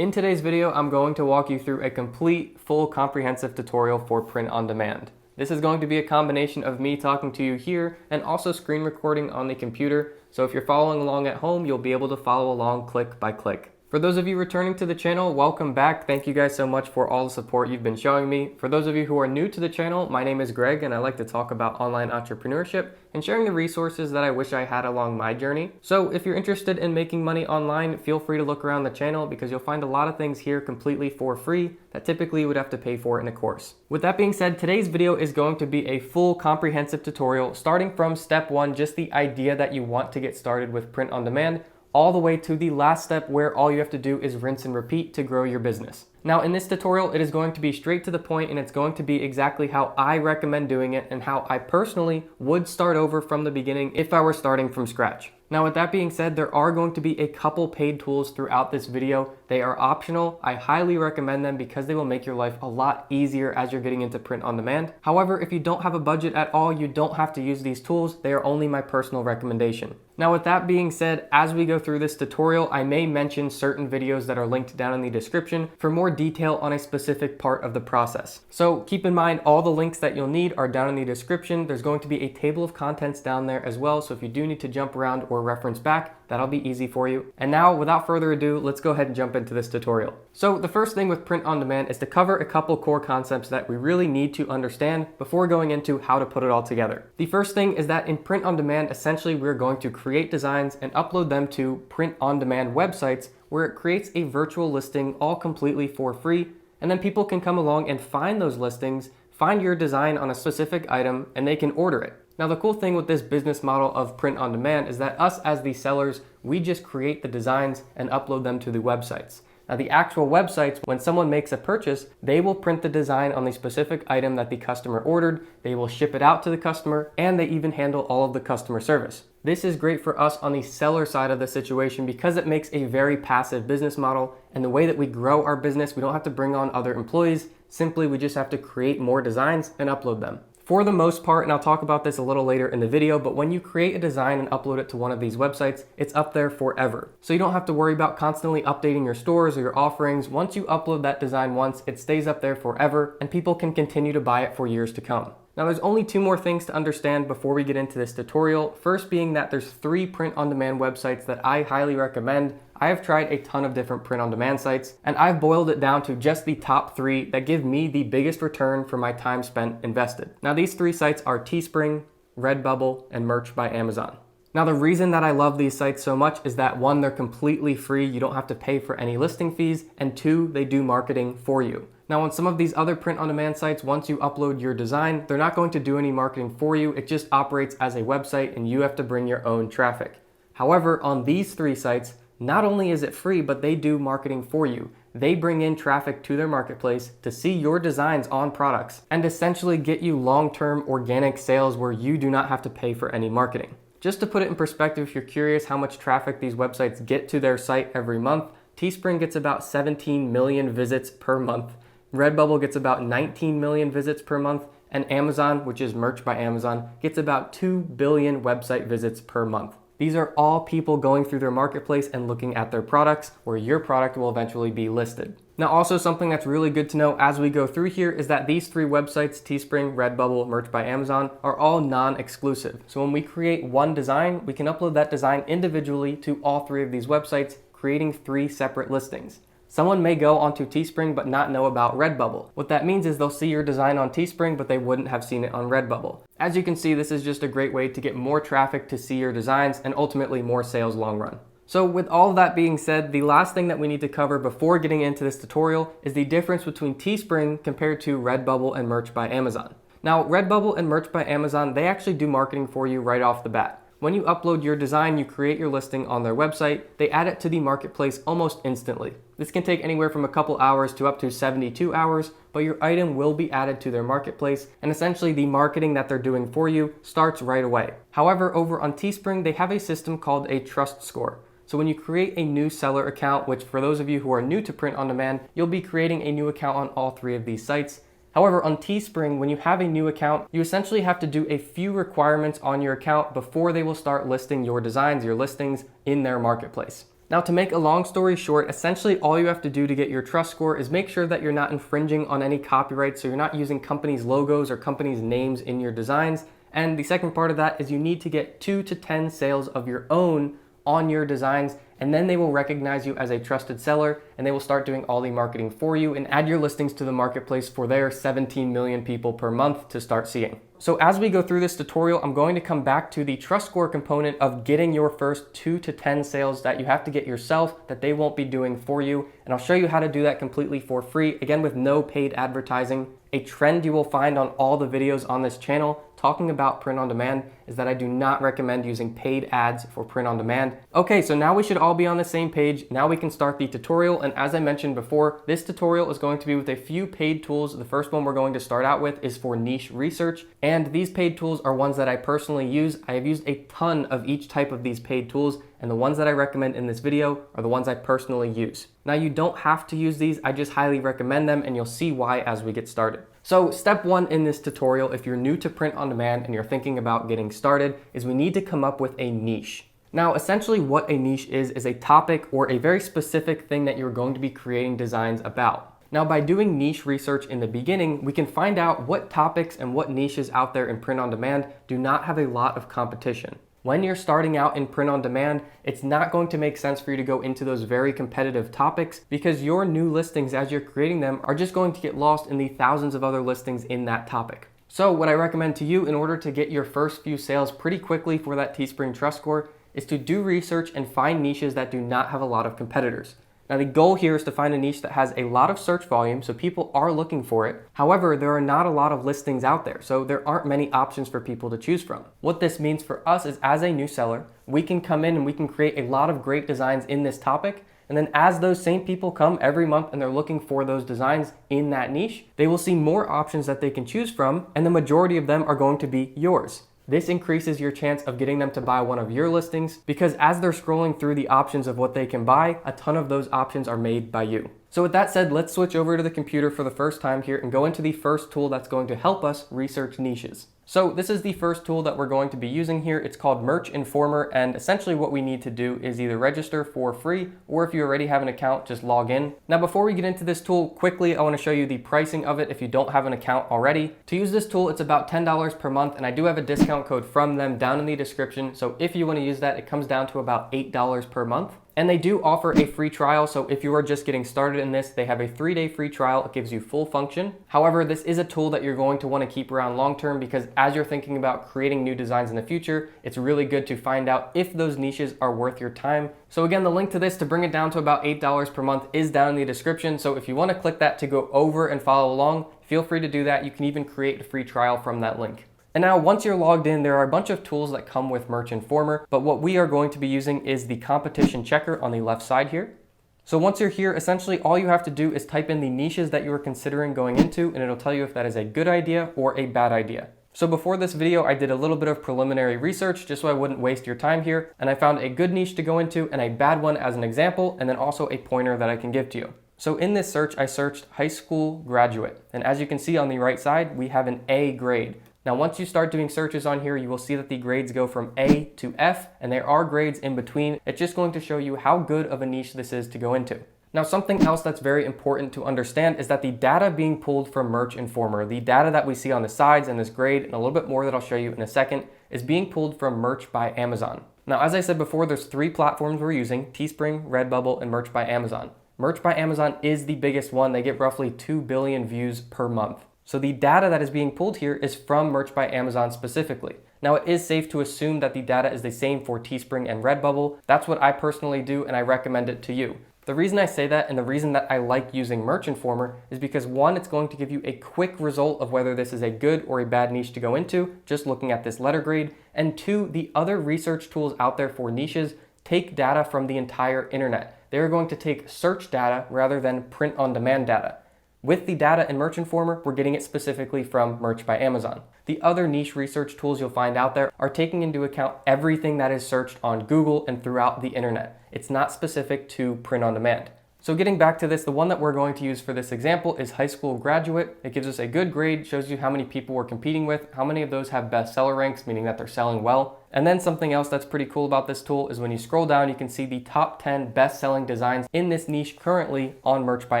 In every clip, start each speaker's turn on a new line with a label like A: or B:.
A: In today's video, I'm going to walk you through a complete, full, comprehensive tutorial for print on demand. This is going to be a combination of me talking to you here and also screen recording on the computer. So if you're following along at home, you'll be able to follow along click by click. For those of you returning to the channel, welcome back. Thank you guys so much for all the support you've been showing me. For those of you who are new to the channel, my name is Greg and I like to talk about online entrepreneurship and sharing the resources that I wish I had along my journey. So if you're interested in making money online, feel free to look around the channel because you'll find a lot of things here completely for free that typically you would have to pay for in a course. With that being said, today's video is going to be a full comprehensive tutorial starting from step one, just the idea that you want to get started with print on demand, all the way to the last step where all you have to do is rinse and repeat to grow your business. Now in this tutorial, it is going to be straight to the point and it's going to be exactly how I recommend doing it and how I personally would start over from the beginning if I were starting from scratch. Now with that being said, there are going to be a couple paid tools throughout this video. They are optional. I highly recommend them because they will make your life a lot easier as you're getting into print on demand. However, if you don't have a budget at all, you don't have to use these tools. They are only my personal recommendation. Now with that being said, as we go through this tutorial, I may mention certain videos that are linked down in the description for more detail on a specific part of the process. So keep in mind, all the links that you'll need are down in the description. There's going to be a table of contents down there as well. So if you do need to jump around or reference back, that'll be easy for you. And now without further ado, let's go ahead and jump into this tutorial. So the first thing with print on demand is to cover a couple core concepts that we really need to understand before going into how to put it all together. The first thing is that in print on demand, essentially we're going to create designs and upload them to print on demand websites where it creates a virtual listing all completely for free. And then people can come along and find those listings, find your design on a specific item, and they can order it. Now the cool thing with this business model of print on demand is that us as the sellers, we just create the designs and upload them to the websites. Now the actual websites, when someone makes a purchase, they will print the design on the specific item that the customer ordered, they will ship it out to the customer, and they even handle all of the customer service. This is great for us on the seller side of the situation because it makes a very passive business model, and the way that we grow our business, we don't have to bring on other employees, simply we just have to create more designs and upload them. For the most part, and I'll talk about this a little later in the video, but when you create a design and upload it to one of these websites, it's up there forever. So you don't have to worry about constantly updating your stores or your offerings. Once you upload that design once, it stays up there forever and people can continue to buy it for years to come. Now there's only two more things to understand before we get into this tutorial. First being that there's 3 print on demand websites that I highly recommend. I have tried a ton of different print on demand sites and I've boiled it down to just the top 3 that give me the biggest return for my time spent invested. Now these 3 sites are Teespring, Redbubble, and Merch by Amazon. Now the reason that I love these sites so much is that 1, they're completely free, you don't have to pay for any listing fees, and 2, they do marketing for you. Now on some of these other print on demand sites, once you upload your design, they're not going to do any marketing for you, it just operates as a website and you have to bring your own traffic. However, on these 3 sites, not only is it free, but they do marketing for you. They bring in traffic to their marketplace to see your designs on products and essentially get you long-term organic sales where you do not have to pay for any marketing. Just to put it in perspective, if you're curious how much traffic these websites get to their site every month, Teespring gets about 17 million visits per month, Redbubble gets about 19 million visits per month, and Amazon, which is Merch by Amazon, gets about 2 billion website visits per month. These are all people going through their marketplace and looking at their products where your product will eventually be listed. Now also something that's really good to know as we go through here is that these 3 websites, Teespring, Redbubble, Merch by Amazon, are all non-exclusive. So when we create one design, we can upload that design individually to all 3 of these websites, creating 3 separate listings. Someone may go onto Teespring but not know about Redbubble. What that means is they'll see your design on Teespring but they wouldn't have seen it on Redbubble. As you can see, this is just a great way to get more traffic to see your designs and ultimately more sales long run. So with all of that being said, the last thing that we need to cover before getting into this tutorial is the difference between Teespring compared to Redbubble and Merch by Amazon. Now Redbubble and Merch by Amazon, they actually do marketing for you right off the bat. When you upload your design, you create your listing on their website, they add it to the marketplace almost instantly. This can take anywhere from a couple hours to up to 72 hours, but your item will be added to their marketplace, and essentially the marketing that they're doing for you starts right away. However, over on Teespring, they have a system called a trust score. So when you create a new seller account, which for those of you who are new to print on demand, you'll be creating a new account on all 3 of these sites. However, on Teespring, when you have a new account, you essentially have to do a few requirements on your account before they will start listing your designs, your listings in their marketplace. Now, to make a long story short, essentially all you have to do to get your trust score is make sure that you're not infringing on any copyright, so you're not using companies' logos or companies' names in your designs. And the second part of that is you need to get 2 to 10 sales of your own on your designs, and then they will recognize you as a trusted seller, and they will start doing all the marketing for you and add your listings to the marketplace for their 17 million people per month to start seeing. So as we go through this tutorial, I'm going to come back to the trust score component of getting your first 2 to 10 sales that you have to get yourself, that they won't be doing for you. And I'll show you how to do that completely for free, again with no paid advertising. A trend you will find on all the videos on this channel talking about print on demand is that I do not recommend using paid ads for print on demand. Okay, so now we should all be on the same page. Now we can start the tutorial. And as I mentioned before, this tutorial is going to be with a few paid tools. The first one we're going to start out with is for niche research. And these paid tools are ones that I personally use. I have used a ton of each type of these paid tools, and the ones that I recommend in this video are the ones I personally use. Now, you don't have to use these, I just highly recommend them, and you'll see why as we get started. So step one in this tutorial, if you're new to print on demand and you're thinking about getting started, is we need to come up with a niche. Now, essentially what a niche is a topic or a very specific thing that you're going to be creating designs about. Now, by doing niche research in the beginning, we can find out what topics and what niches out there in print on demand do not have a lot of competition. When you're starting out in print on demand, it's not going to make sense for you to go into those very competitive topics because your new listings as you're creating them are just going to get lost in the thousands of other listings in that topic. So what I recommend to you in order to get your first few sales pretty quickly for that Teespring trust score is to do research and find niches that do not have a lot of competitors. Now, the goal here is to find a niche that has a lot of search volume, so people are looking for it. However, there are not a lot of listings out there, so there aren't many options for people to choose from. What this means for us is as a new seller, we can come in and we can create a lot of great designs in this topic. And then as those same people come every month and they're looking for those designs in that niche, they will see more options that they can choose from, and the majority of them are going to be yours. This increases your chance of getting them to buy one of your listings because as they're scrolling through the options of what they can buy, a ton of those options are made by you. So with that said, let's switch over to the computer for the first time here and go into the first tool that's going to help us research niches. So this is the first tool that we're going to be using here. It's called Merch Informer, and essentially what we need to do is either register for free, or if you already have an account, just log in. Now, before we get into this tool, quickly, I want to show you the pricing of it if you don't have an account already. To use this tool, it's about $10 per month, and I do have a discount code from them down in the description. So if you want to use that, it comes down to about $8 per month. And they do offer a free trial, so if you are just getting started in this, they have a 3-day free trial. It gives you full function. However, this is a tool that you're going to want to keep around long term because as you're thinking about creating new designs in the future, it's really good to find out if those niches are worth your time. So again, the link to this to bring it down to about $8 per month is down in the description. So if you want to click that to go over and follow along, feel free to do that. You can even create a free trial from that link. And now once you're logged in, there are a bunch of tools that come with Merch Informer, but what we are going to be using is the competition checker on the left side here. So once you're here, essentially all you have to do is type in the niches that you are considering going into, and it'll tell you if that is a good idea or a bad idea. So before this video, I did a little bit of preliminary research just so I wouldn't waste your time here, and I found a good niche to go into and a bad one as an example, and then also a pointer that I can give to you. So in this search, I searched high school graduate, and as you can see on the right side, we have an A grade. Now, once you start doing searches on here, you will see that the grades go from A to F, and there are grades in between. It's just going to show you how good of a niche this is to go into. Now, something else that's very important to understand is that the data being pulled from Merch Informer, the data that we see on the sides and this grade, and a little bit more that I'll show you in a second, is being pulled from Merch by Amazon. Now, as I said before, there's 3 platforms we're using: Teespring, Redbubble, and Merch by Amazon. Merch by Amazon is the biggest one. They get roughly 2 billion views per month. So the data that is being pulled here is from Merch by Amazon specifically. Now, it is safe to assume that the data is the same for Teespring and Redbubble. That's what I personally do, and I recommend it to you. The reason I say that and the reason that I like using Merch Informer is because 1, it's going to give you a quick result of whether this is a good or a bad niche to go into, just looking at this letter grade. And 2, the other research tools out there for niches take data from the entire internet. They're going to take search data rather than print on demand data. With the data in Merch Informer, we're getting it specifically from Merch by Amazon. The other niche research tools you'll find out there are taking into account everything that is searched on Google and throughout the internet. It's not specific to print on demand. So getting back to this, the one that we're going to use for this example is high school graduate. It gives us a good grade, shows you how many people we're competing with, how many of those have bestseller ranks, meaning that they're selling well. And then something else that's pretty cool about this tool is when you scroll down, you can see the top 10 best-selling designs in this niche currently on Merch by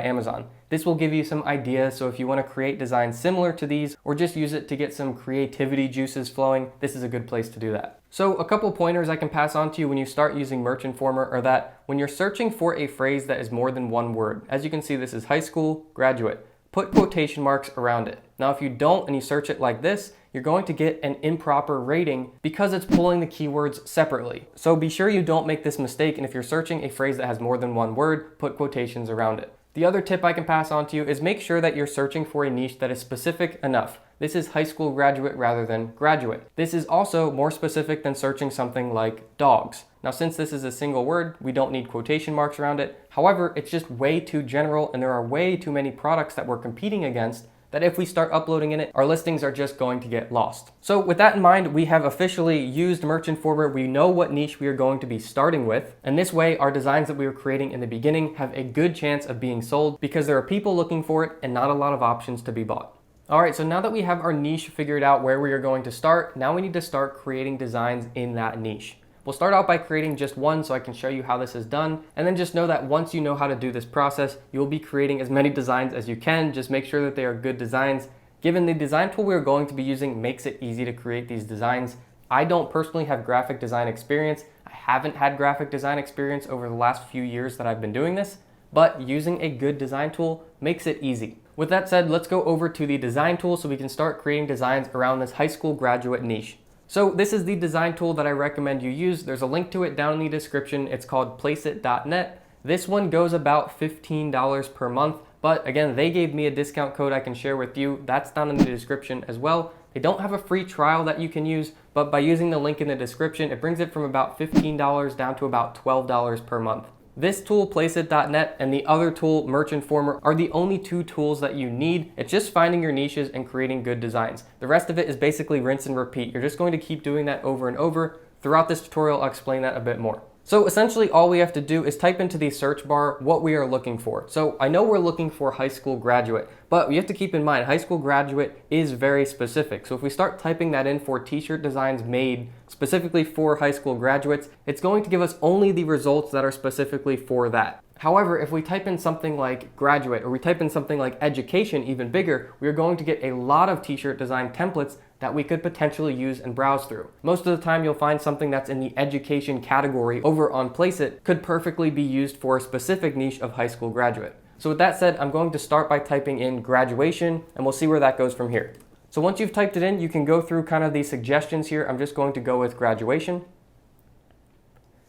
A: Amazon. This will give you some ideas, so if you want to create designs similar to these or just use it to get some creativity juices flowing, this is a good place to do that. So a couple pointers I can pass on to you when you start using Merch Informer are that when you're searching for a phrase that is more than one word, as you can see, this is high school, graduate, put quotation marks around it. Now, if you don't and you search it like this, you're going to get an improper rating because it's pulling the keywords separately. So be sure you don't make this mistake, and if you're searching a phrase that has more than one word, put quotations around it. The other tip I can pass on to you is make sure that you're searching for a niche that is specific enough. This is high school graduate rather than graduate. This is also more specific than searching something like dogs. Now, since this is a single word, we don't need quotation marks around it. However, it's just way too general, and there are way too many products that we're competing against that if we start uploading in it, our listings are just going to get lost. So with that in mind, we have officially used Merch Informer. We know what niche we are going to be starting with. And this way, our designs that we were creating in the beginning have a good chance of being sold because there are people looking for it and not a lot of options to be bought. All right, so now that we have our niche figured out where we are going to start, now we need to start creating designs in that niche. We'll start out by creating just one so I can show you how this is done, and then just know that once you know how to do this process, you'll be creating as many designs as you can. Just make sure that they are good designs. Given the design tool we're going to be using makes it easy to create these designs. I don't personally have graphic design experience. I haven't had graphic design experience over the last few years that I've been doing this, but using a good design tool makes it easy. With that said, let's go over to the design tool so we can start creating designs around this high school graduate niche. So this is the design tool that I recommend you use. There's a link to it down in the description. It's called Placeit.net. This one goes about $15 per month, but again, they gave me a discount code I can share with you. That's down in the description as well. They don't have a free trial that you can use, but by using the link in the description, it brings it from about $15 down to about $12 per month. This tool, Placeit.net, and the other tool, Merch Informer, are the only two tools that you need. It's just finding your niches and creating good designs. The rest of it is basically rinse and repeat. You're just going to keep doing that over and over. Throughout this tutorial, I'll explain that a bit more. So essentially all we have to do is type into the search bar what we are looking for. So I know we're looking for high school graduate, but we have to keep in mind high school graduate is very specific. So if we start typing that in for t-shirt designs made specifically for high school graduates, it's going to give us only the results that are specifically for that. However, if we type in something like graduate or we type in something like education, even bigger, we are going to get a lot of t-shirt design templates that we could potentially use and browse through. Most of the time you'll find something that's in the education category over on Placeit could perfectly be used for a specific niche of high school graduate. So with that said, I'm going to start by typing in graduation and we'll see where that goes from here. So once you've typed it in, you can go through kind of the suggestions here. I'm just going to go with graduation.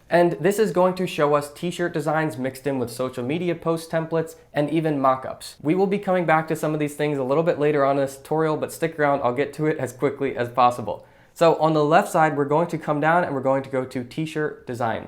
A: And this is going to show us t-shirt designs mixed in with social media post templates and even mock-ups. We will be coming back to some of these things a little bit later on in this tutorial, but stick around, I'll get to it as quickly as possible. So on the left side, we're going to come down and we're going to go to t-shirt design.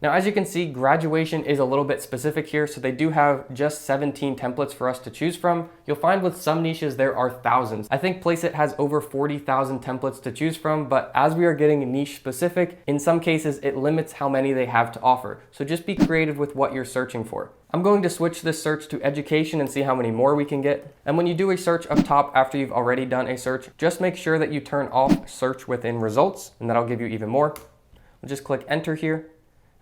A: Now, as you can see, graduation is a little bit specific here, so they do have just 17 templates for us to choose from. You'll find with some niches there are thousands. I think Placeit has over 40,000 templates to choose from, but as we are getting niche specific, in some cases it limits how many they have to offer. So just be creative with what you're searching for. I'm going to switch this search to education and see how many more we can get. And when you do a search up top after you've already done a search, just make sure that you turn off search within results, and that'll give you even more. We'll just click enter here.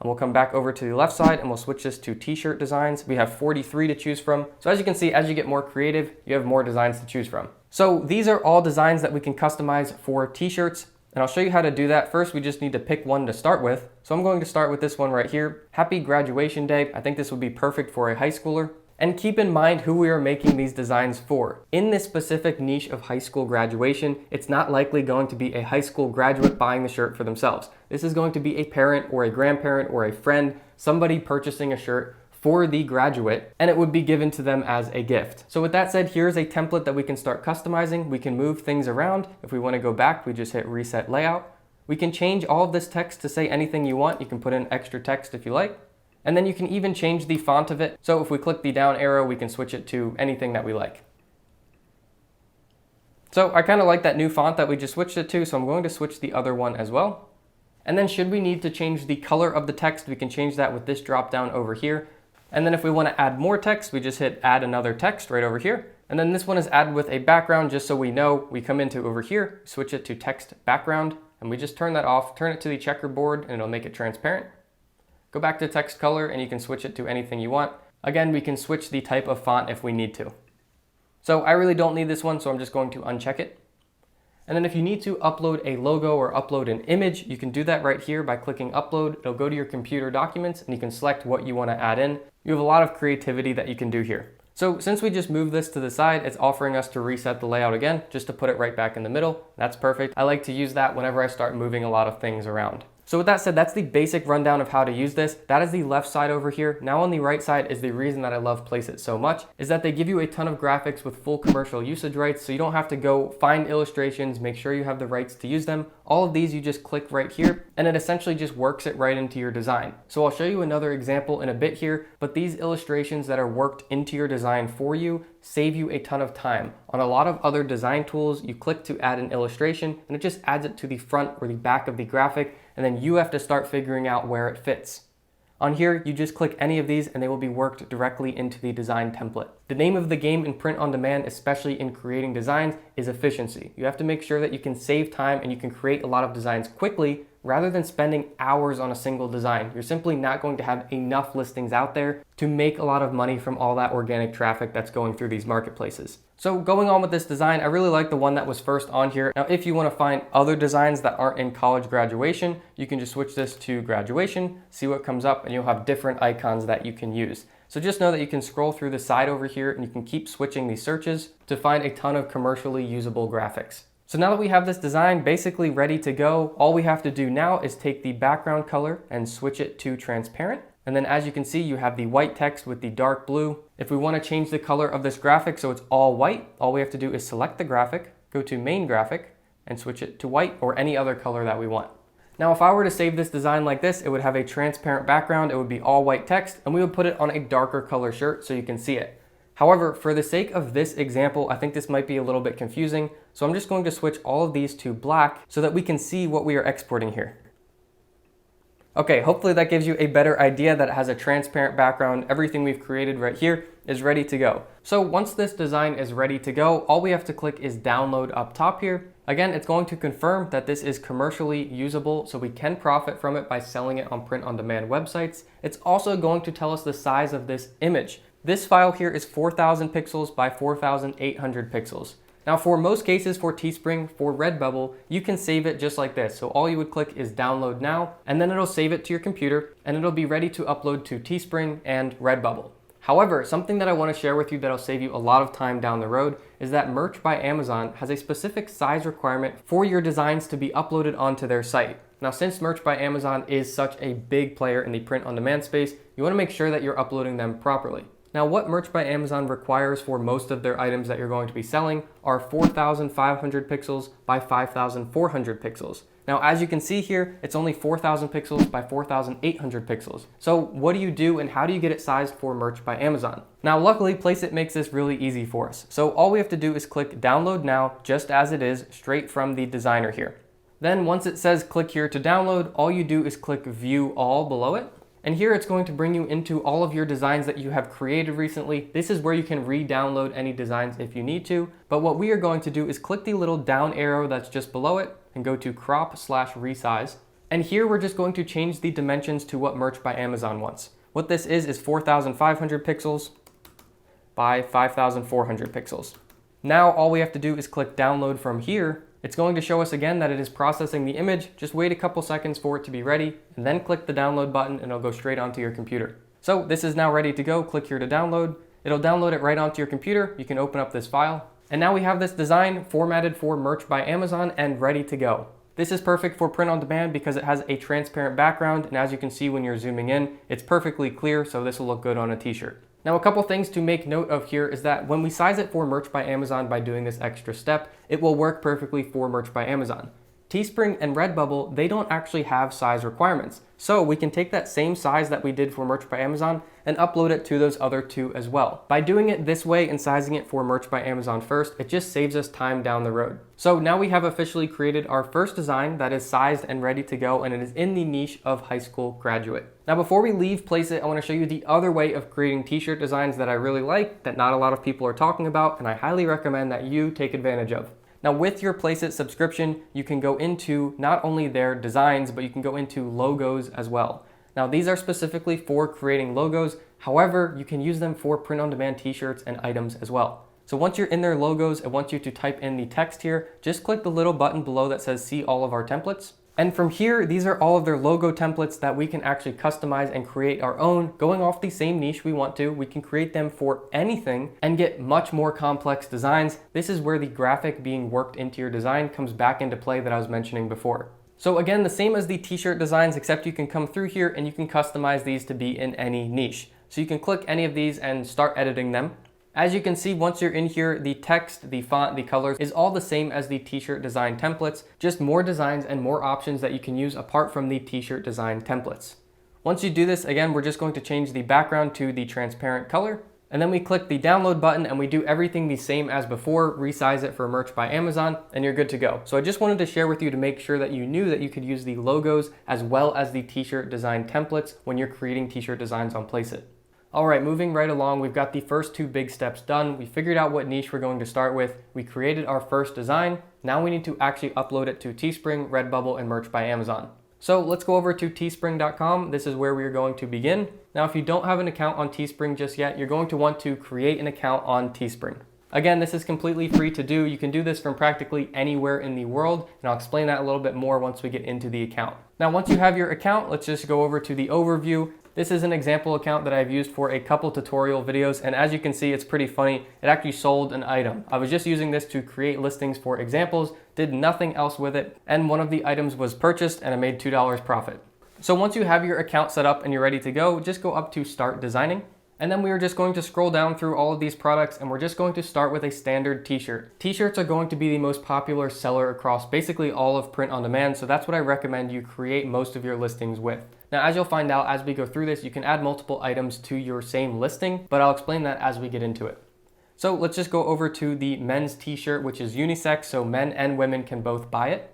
A: And we'll come back over to the left side and we'll switch this to t-shirt designs. We have 43 to choose from. So as you can see, as you get more creative, you have more designs to choose from. So these are all designs that we can customize for t-shirts. And I'll show you how to do that. First, we just need to pick one to start with. So I'm going to start with this one right here. Happy graduation day. I think this would be perfect for a high schooler. And keep in mind who we are making these designs for. In this specific niche of high school graduation, it's not likely going to be a high school graduate buying the shirt for themselves. This is going to be a parent or a grandparent or a friend, somebody purchasing a shirt for the graduate, and it would be given to them as a gift. So with that said, here's a template that we can start customizing. We can move things around. If we want to go back, we just hit reset layout. We can change all of this text to say anything you want. You can put in extra text if you like. And then you can even change the font of it. So if we click the down arrow, we can switch it to anything that we like. So I kind of like that new font that we just switched it to, so I'm going to switch the other one as well. And then should we need to change the color of the text, we can change that with this drop down over here. And then if we want to add more text, we just hit add another text right over here. And then this one is added with a background just so we know. We come into over here, switch it to text background, and and we just turn that off, turn it to the checkerboard, and it'll make it transparent. Go back to text color and you can switch it to anything you want. Again, we can switch the type of font if we need to. So I really don't need this one, so I'm just going to uncheck it. And then if you need to upload a logo or upload an image, you can do that right here by clicking upload. It'll go to your computer documents and you can select what you want to add in. You have a lot of creativity that you can do here. So since we just moved this to the side, it's offering us to reset the layout again, just to put it right back in the middle. That's perfect. I like to use that whenever I start moving a lot of things around. So with that said, that's the basic rundown of how to use this. That is the left side over here. Now on the right side is the reason that I love Placeit so much, is that they give you a ton of graphics with full commercial usage rights, so you don't have to go find illustrations, make sure you have the rights to use them. All of these you just click right here, and it essentially just works it right into your design. So I'll show you another example in a bit here, but these illustrations that are worked into your design for you save you a ton of time. On a lot of other design tools, you click to add an illustration, and it just adds it to the front or the back of the graphic, and then you have to start figuring out where it fits. On here, you just click any of these and they will be worked directly into the design template. The name of the game in print on demand, especially in creating designs, is efficiency. You have to make sure that you can save time and you can create a lot of designs quickly rather than spending hours on a single design. You're simply not going to have enough listings out there to make a lot of money from all that organic traffic that's going through these marketplaces. So going on with this design, I really like the one that was first on here. Now, if you want to find other designs that aren't in college graduation, you can just switch this to graduation, see what comes up, and you'll have different icons that you can use. So just know that you can scroll through the side over here and you can keep switching these searches to find a ton of commercially usable graphics. So now that we have this design basically ready to go, all we have to do now is take the background color and switch it to transparent. And then as you can see, you have the white text with the dark blue. If we want to change the color of this graphic so it's all white, all we have to do is select the graphic, go to main graphic, and switch it to white or any other color that we want. Now, if I were to save this design like this, it would have a transparent background, it would be all white text, and we would put it on a darker color shirt so you can see it. However, for the sake of this example, I think this might be a little bit confusing, so I'm just going to switch all of these to black so that we can see what we are exporting here. Okay, hopefully that gives you a better idea that it has a transparent background. Everything we've created right here is ready to go. So once this design is ready to go, all we have to click is download up top here. Again, it's going to confirm that this is commercially usable, so we can profit from it by selling it on print-on-demand websites. It's also going to tell us the size of this image. This file here is 4,000 pixels by 4,800 pixels. Now for most cases for Teespring, for Redbubble, you can save it just like this. So all you would click is download now, and then it'll save it to your computer and it'll be ready to upload to Teespring and Redbubble. However, something that I want to share with you that'll save you a lot of time down the road is that Merch by Amazon has a specific size requirement for your designs to be uploaded onto their site. Now, since Merch by Amazon is such a big player in the print-on-demand space, you want to make sure that you're uploading them properly. Now, what Merch by Amazon requires for most of their items that you're going to be selling are 4,500 pixels by 5,400 pixels. Now, as you can see here, it's only 4,000 pixels by 4,800 pixels. So what do you do and how do you get it sized for Merch by Amazon? Now, luckily, Placeit makes this really easy for us. So all we have to do is click download now, just as it is, straight from the designer here. Then once it says click here to download, all you do is click view all below it. And here it's going to bring you into all of your designs that you have created recently. This is where you can re-download any designs if you need to. But what we are going to do is click the little down arrow that's just below it and go to crop/resize. And here we're just going to change the dimensions to what Merch by Amazon wants. What this is 4,500 pixels by 5,400 pixels. Now all we have to do is click download from here. It's going to show us again that it is processing the image. Just wait a couple seconds for it to be ready and then click the download button and it'll go straight onto your computer. So this is now ready to go. Click here to download. It'll download it right onto your computer. You can open up this file. And now we have this design formatted for Merch by Amazon and ready to go. This is perfect for print on demand because it has a transparent background, and as you can see when you're zooming in, it's perfectly clear, so this will look good on a t-shirt. Now, a couple things to make note of here is that when we size it for Merch by Amazon by doing this extra step, it will work perfectly for Merch by Amazon. Teespring and Redbubble, they don't actually have size requirements. So we can take that same size that we did for Merch by Amazon and upload it to those other two as well. By doing it this way and sizing it for Merch by Amazon first, it just saves us time down the road. So now we have officially created our first design that is sized and ready to go, and it is in the niche of high school graduate. Now, before we leave Placeit, I want to show you the other way of creating t-shirt designs that I really like, that not a lot of people are talking about, and I highly recommend that you take advantage of. Now with your Placeit subscription, you can go into not only their designs, but you can go into logos as well. Now these are specifically for creating logos. However, you can use them for print-on-demand t-shirts and items as well. So once you're in their logos, I want you to type in the text here. Just click the little button below that says see all of our templates. And from here, these are all of their logo templates that we can actually customize and create our own. Going off the same niche we want to, we can create them for anything and get much more complex designs. This is where the graphic being worked into your design comes back into play that I was mentioning before. So again, the same as the t-shirt designs, except you can come through here and you can customize these to be in any niche. So you can click any of these and start editing them. As you can see, once you're in here, the text, the font, the colors is all the same as the t-shirt design templates, just more designs and more options that you can use apart from the t-shirt design templates. Once you do this, again, we're just going to change the background to the transparent color. And then we click the download button and we do everything the same as before, resize it for merch by Amazon, and you're good to go. So I just wanted to share with you to make sure that you knew that you could use the logos as well as the t-shirt design templates when you're creating t-shirt designs on Placeit. All right, moving right along, we've got the first two big steps done. We figured out what niche we're going to start with. We created our first design. Now we need to actually upload it to Teespring, Redbubble, and Merch by Amazon. So let's go over to teespring.com. This is where we are going to begin. Now, if you don't have an account on Teespring just yet, you're going to want to create an account on Teespring. Again, this is completely free to do. You can do this from practically anywhere in the world, and I'll explain that a little bit more once we get into the account. Now, once you have your account, let's just go over to the overview. This is an example account that I've used for a couple tutorial videos, and as you can see, it's pretty funny. It actually sold an item. I was just using this to create listings for examples, did nothing else with it, and one of the items was purchased and I made $2 profit. So once you have your account set up and you're ready to go, just go up to Start Designing. And then we are just going to scroll down through all of these products, and we're just going to start with a standard t-shirt. T-shirts are going to be the most popular seller across basically all of print on demand, so that's what I recommend you create most of your listings with. Now, as you'll find out as we go through this, you can add multiple items to your same listing, but I'll explain that as we get into it. So let's just go over to the men's t-shirt, which is unisex, so men and women can both buy it.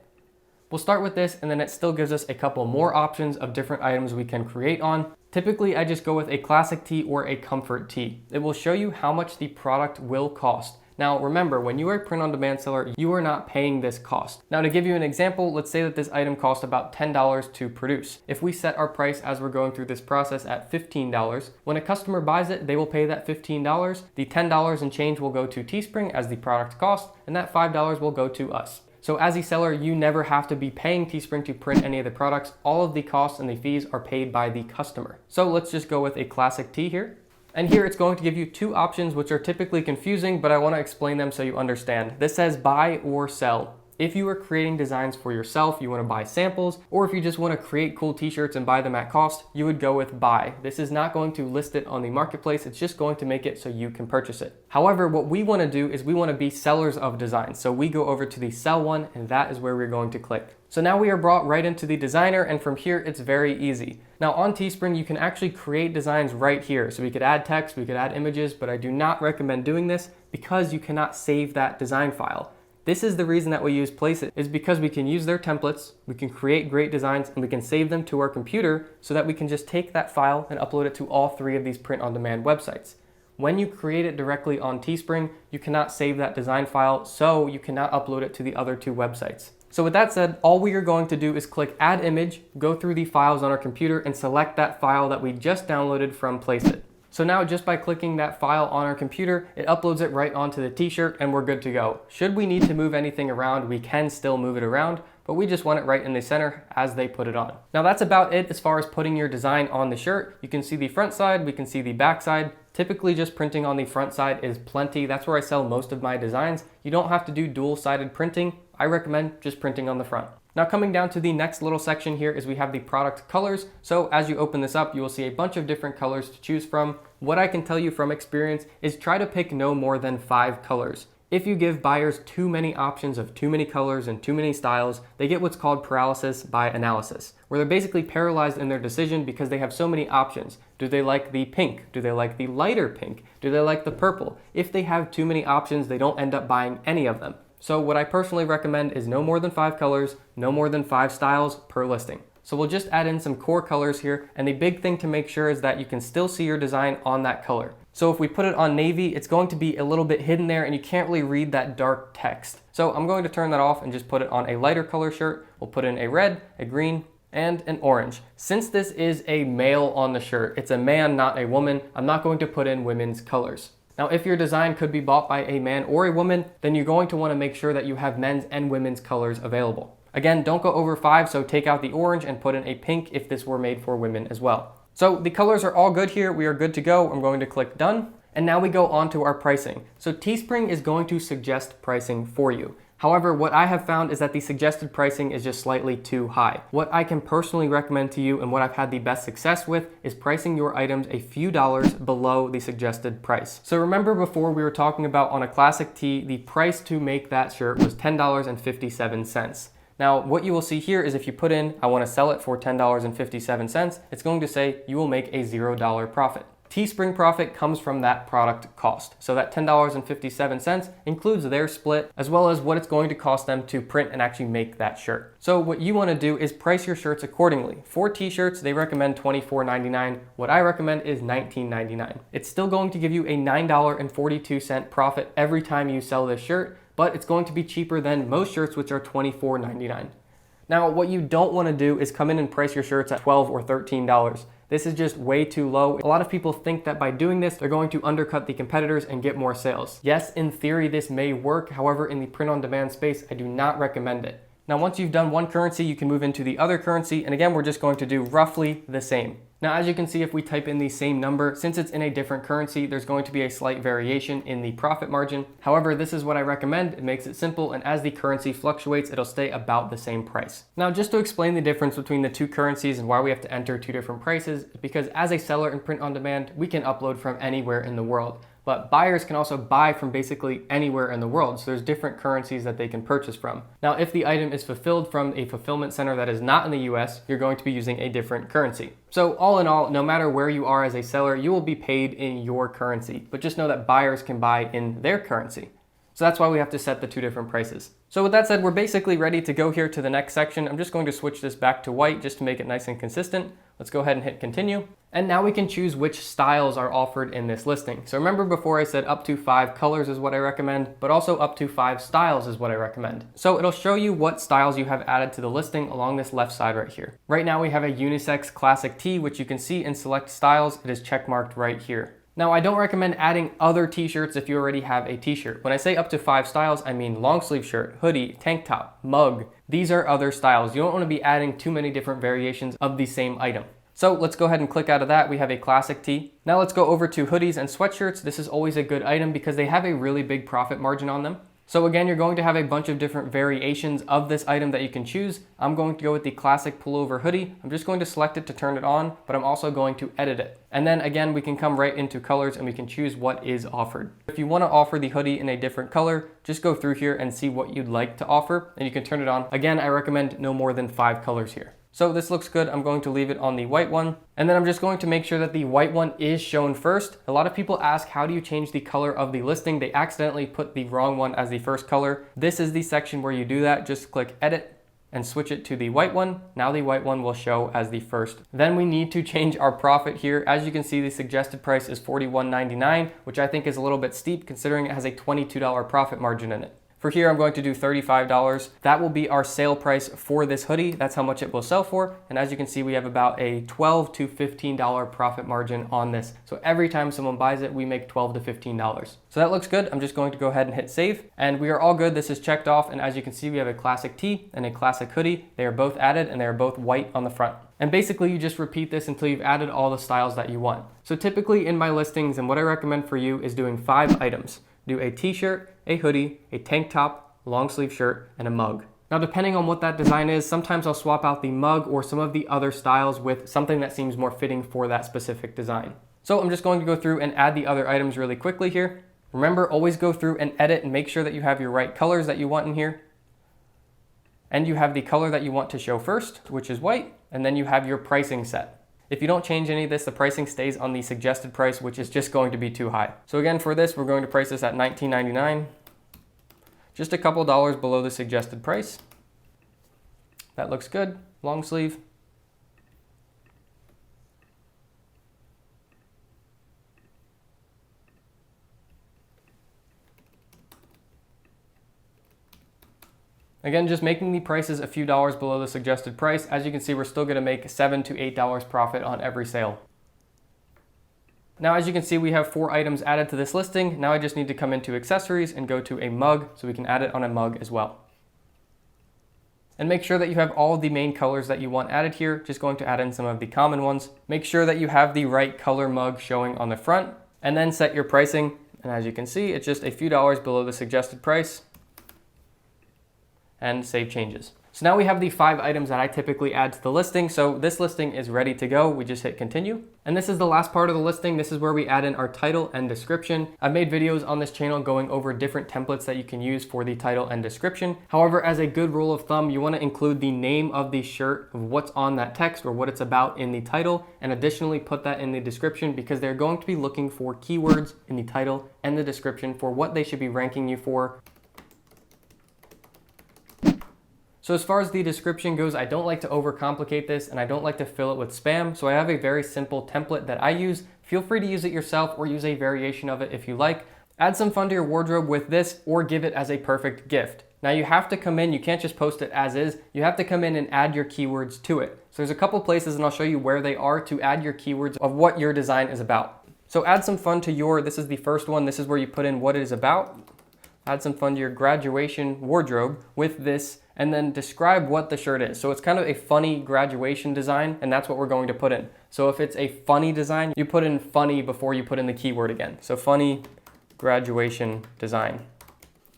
A: We'll start with this, and then it still gives us a couple more options of different items we can create on. Typically, I just go with a classic tee or a comfort tee. It will show you how much the product will cost. Now, remember, when you are a print-on-demand seller, you are not paying this cost. Now, to give you an example, let's say that this item cost about $10 to produce. If we set our price as we're going through this process at $15, when a customer buys it, they will pay that $15. The $10 and change will go to Teespring as the product cost, and that $5 will go to us. So as a seller, you never have to be paying Teespring to print any of the products. All of the costs and the fees are paid by the customer. So let's just go with a classic tee here. And here it's going to give you two options, which are typically confusing, but I want to explain them so you understand. This says buy or sell. If you are creating designs for yourself, you want to buy samples, or if you just want to create cool t-shirts and buy them at cost, you would go with buy. This is not going to list it on the marketplace, it's just going to make it so you can purchase it. However, what we want to do is we want to be sellers of designs. So we go over to the sell one, and that is where we're going to click. So now we are brought right into the designer, and from here it's very easy. Now on Teespring, you can actually create designs right here. So we could add text, we could add images, but I do not recommend doing this because you cannot save that design file. This is the reason that we use Placeit, is because we can use their templates, we can create great designs, and we can save them to our computer so that we can just take that file and upload it to all three of these print-on-demand websites. When you create it directly on Teespring, you cannot save that design file, so you cannot upload it to the other two websites. So with that said, all we are going to do is click Add Image, go through the files on our computer, and select that file that we just downloaded from Placeit. So now just by clicking that file on our computer, it uploads it right onto the t-shirt and we're good to go. Should we need to move anything around, we can still move it around, but we just want it right in the center as they put it on. Now that's about it as far as putting your design on the shirt. You can see the front side, we can see the back side. Typically just printing on the front side is plenty. That's where I sell most of my designs. You don't have to do dual-sided printing. I recommend just printing on the front. Now coming down to the next little section here is we have the product colors. So as you open this up, you will see a bunch of different colors to choose from. What I can tell you from experience is try to pick no more than 5 colors. If you give buyers too many options of too many colors and too many styles, they get what's called paralysis by analysis, where they're basically paralyzed in their decision because they have so many options. Do they like the pink? Do they like the lighter pink? Do they like the purple? If they have too many options, they don't end up buying any of them. So what I personally recommend is no more than 5 colors, no more than 5 styles per listing. So we'll just add in some core colors here, and the big thing to make sure is that you can still see your design on that color. So if we put it on navy, it's going to be a little bit hidden there and you can't really read that dark text. So I'm going to turn that off and just put it on a lighter color shirt. We'll put in a red, a green, and an orange. Since this is a male on the shirt, it's a man, not a woman, I'm not going to put in women's colors. Now, if your design could be bought by a man or a woman, then you're going to want to make sure that you have men's and women's colors available. Again, don't go over 5, so take out the orange and put in a pink if this were made for women as well. So the colors are all good here. We are good to go. I'm going to click done. And now we go on to our pricing. So Teespring is going to suggest pricing for you. However, what I have found is that the suggested pricing is just slightly too high. What I can personally recommend to you and what I've had the best success with is pricing your items a few dollars below the suggested price. So remember before we were talking about on a classic tee, the price to make that shirt was $10.57. Now, what you will see here is if you put in, I want to sell it for $10.57, it's going to say you will make a $0 profit. Teespring profit comes from that product cost. So that $10.57 includes their split as well as what it's going to cost them to print and actually make that shirt. So what you want to do is price your shirts accordingly. For t-shirts, they recommend $24.99. What I recommend is $19.99. It's still going to give you a $9.42 profit every time you sell this shirt, but it's going to be cheaper than most shirts, which are $24.99. Now, what you don't want to do is come in and price your shirts at $12 or $13. This is just way too low. A lot of people think that by doing this, they're going to undercut the competitors and get more sales. Yes, in theory, this may work. However, in the print-on-demand space, I do not recommend it. Now, once you've done one currency, you can move into the other currency. And again, we're just going to do roughly the same. Now, as you can see, if we type in the same number, since it's in a different currency, there's going to be a slight variation in the profit margin. However, this is what I recommend. It makes it simple, and as the currency fluctuates, it'll stay about the same price. Now, just to explain the difference between the two currencies and why we have to enter two different prices, because as a seller in print on demand, we can upload from anywhere in the world. But buyers can also buy from basically anywhere in the world, so there's different currencies that they can purchase from. Now, if the item is fulfilled from a fulfillment center that is not in the US, you're going to be using a different currency. So all in all, no matter where you are as a seller, you will be paid in your currency, but just know that buyers can buy in their currency. So that's why we have to set the two different prices. So with that said, we're basically ready to go here to the next section. I'm just going to switch this back to white just to make it nice and consistent. Let's go ahead and hit continue. And now we can choose which styles are offered in this listing. So remember before I said up to 5 colors is what I recommend, but also up to 5 styles is what I recommend. So it'll show you what styles you have added to the listing along this left side right here. Right now we have a unisex classic tee, which you can see in select styles. It is checkmarked right here. Now, I don't recommend adding other t-shirts if you already have a t-shirt. When I say up to 5 styles, I mean long sleeve shirt, hoodie, tank top, mug. These are other styles. You don't want to be adding too many different variations of the same item. So let's go ahead and click out of that. We have a classic tee. Now let's go over to hoodies and sweatshirts. This is always a good item because they have a really big profit margin on them. So again, you're going to have a bunch of different variations of this item that you can choose. I'm going to go with the classic pullover hoodie. I'm just going to select it to turn it on, but I'm also going to edit it. And then again, we can come right into colors and we can choose what is offered. If you want to offer the hoodie in a different color, just go through here and see what you'd like to offer and you can turn it on. Again, I recommend no more than 5 colors here. So this looks good. I'm going to leave it on the white one. And then I'm just going to make sure that the white one is shown first. A lot of people ask, how do you change the color of the listing? They accidentally put the wrong one as the first color. This is the section where you do that. Just click edit and switch it to the white one. Now the white one will show as the first. Then we need to change our profit here. As you can see, the suggested price is $41.99, which I think is a little bit steep considering it has a $22 profit margin in it. For here, I'm going to do $35. That will be our sale price for this hoodie. That's how much it will sell for. And as you can see, we have about a $12 to $15 profit margin on this. So every time someone buys it, we make $12 to $15. So that looks good. I'm just going to go ahead and hit save. And we are all good. This is checked off. And as you can see, we have a classic tee and a classic hoodie. They are both added and they are both white on the front. And basically you just repeat this until you've added all the styles that you want. So typically in my listings, and what I recommend for you is doing 5 items. Do a t-shirt, a hoodie, a tank top, long sleeve shirt, and a mug. Now, depending on what that design is, sometimes I'll swap out the mug or some of the other styles with something that seems more fitting for that specific design. So I'm just going to go through and add the other items really quickly here. Remember, always go through and edit and make sure that you have your right colors that you want in here. And you have the color that you want to show first, which is white, and then you have your pricing set. If you don't change any of this, the pricing stays on the suggested price, which is just going to be too high. So again, for this, we're going to price this at $19.99, just a couple dollars below the suggested price. That looks good. Long sleeve, Again, just making the prices a few dollars below the suggested price. As you can see, we're still going to make $7 to $8 profit on every sale. Now, as you can see, we have 4 items added to this listing. Now I just need to come into accessories and go to a mug so we can add it on a mug as well. And make sure that you have all of the main colors that you want added here. Just going to add in some of the common ones. Make sure that you have the right color mug showing on the front, and then set your pricing. And as you can see, it's just a few dollars below the suggested price, and save changes. So now we have the 5 items that I typically add to the listing. So this listing is ready to go. We just hit continue. And this is the last part of the listing. This is where we add in our title and description. I've made videos on this channel going over different templates that you can use for the title and description. However, as a good rule of thumb, you want to include the name of the shirt, of what's on that text or what it's about in the title, and additionally put that in the description, because they're going to be looking for keywords in the title and the description for what they should be ranking you for. So as far as the description goes, I don't like to overcomplicate this, and I don't like to fill it with spam. So I have a very simple template that I use. Feel free to use it yourself or use a variation of it if you like. Add some fun to your wardrobe with this, or give it as a perfect gift. Now you have to come in, you can't just post it as is. You have to come in and add your keywords to it. So there's a couple places, and I'll show you where they are, to add your keywords of what your design is about. So add some fun to this is the first one. This is where you put in what it is about. Add some fun to your graduation wardrobe with this, and then describe what the shirt is. So it's kind of a funny graduation design, and that's what we're going to put in. So if it's a funny design, you put in funny before you put in the keyword again. So funny graduation design,